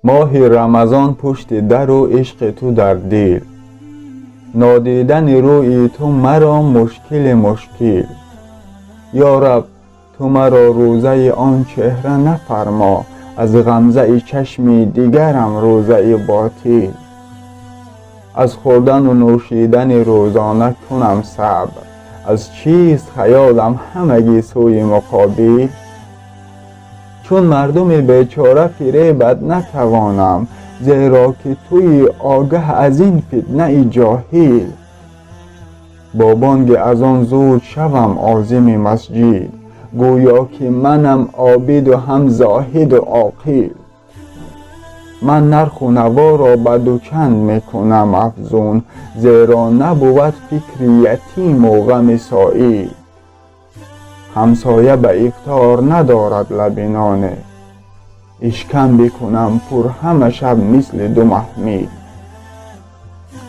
ماه رمضان پشت در و عشق تو در دل، نادیدن روی تو مرا مشکل. یا رب تو مرا روزه آن چهره نفرما، از غمزه چشم دیگرم روزه باطل. از خوردن و نوشیدن روزانه کنم صبر، از چیست خیالم همگی سوی مقابل. چون مردم بیچاره فریبت نتوانم، زیرا که توی آگه از این فتنه جاهل. با بانگ از آن زود شوم عازم مسجد، گویا که منم عابد و هم زاهد و عاقل. من نرخ و نوا را به دو چند میکنم افزون، زیرا نبود فکر یتیم و غم سائل. همسایه به افطار ندارد لب نانه، اشکم بکنم پر همه شب مثل دو محمل.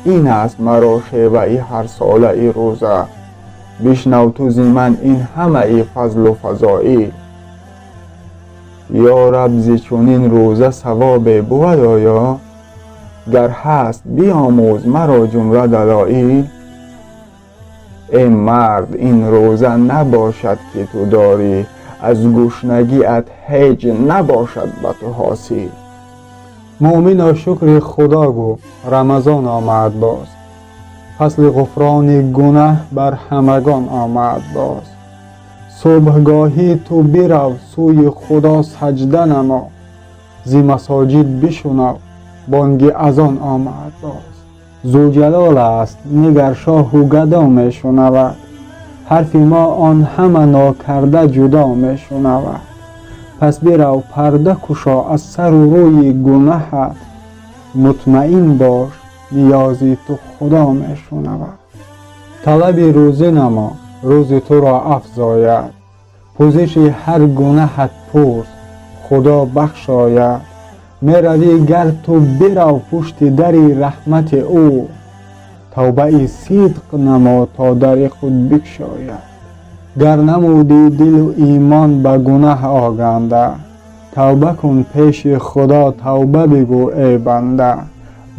این است مرا شیوه هر ساله روزه، بشنو تو ز من این همه فضل و فضائل. یا رب ز چنین روزه ثواب بود آیا؟ گر هست بیاموز مرا جمله دلایل. ای مرد این روزه نباشد که تو داری، از گشنگیت هیچ نباشد به تو حاصل. مؤمنا شکر خدا گو رمضان آمد باز، فصل غفران گناه بر همگان آمد باز. صبحگاهی تو برو سوی خدا سجده نما، زی مساجد بشنو بانگ اذان آمد باز. ذوالجلال است نگر شاه و گدا می شنود، حرف ما آن همه ناکرده جدا می شنود. پس برو پرده کشا از سر و روی گناهت، مطمئن باش نیازی تو خدا می شنود. طلب روزه نما روز تو را افزاید، پوزش هر گناهت پرس خدا بخشاید. می روی گر تو برو پشت در رحمت او، توبه صدق نما تا در خود بگشاید. گر نمودی دل و ایمان به گناه آگنده، توبه کن پیش خدا توبه بگو ای بنده.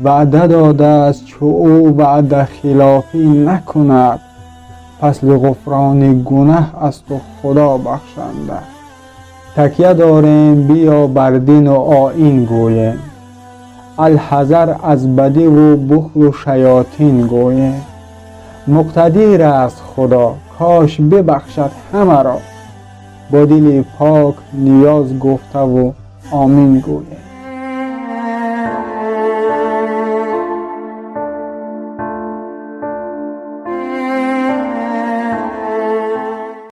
وعده داده است چو او وعده خلافی نکند، فصل غفران گناه از تو خدا بخشنده. تکیه داریم بیا بر دین و آیین گویم، الحذر از بدی و بخل و شیاطین گویم. مقتدر است خدا کاش ببخشد همه را، با دل پاک نیاز گفته و آمین گویم.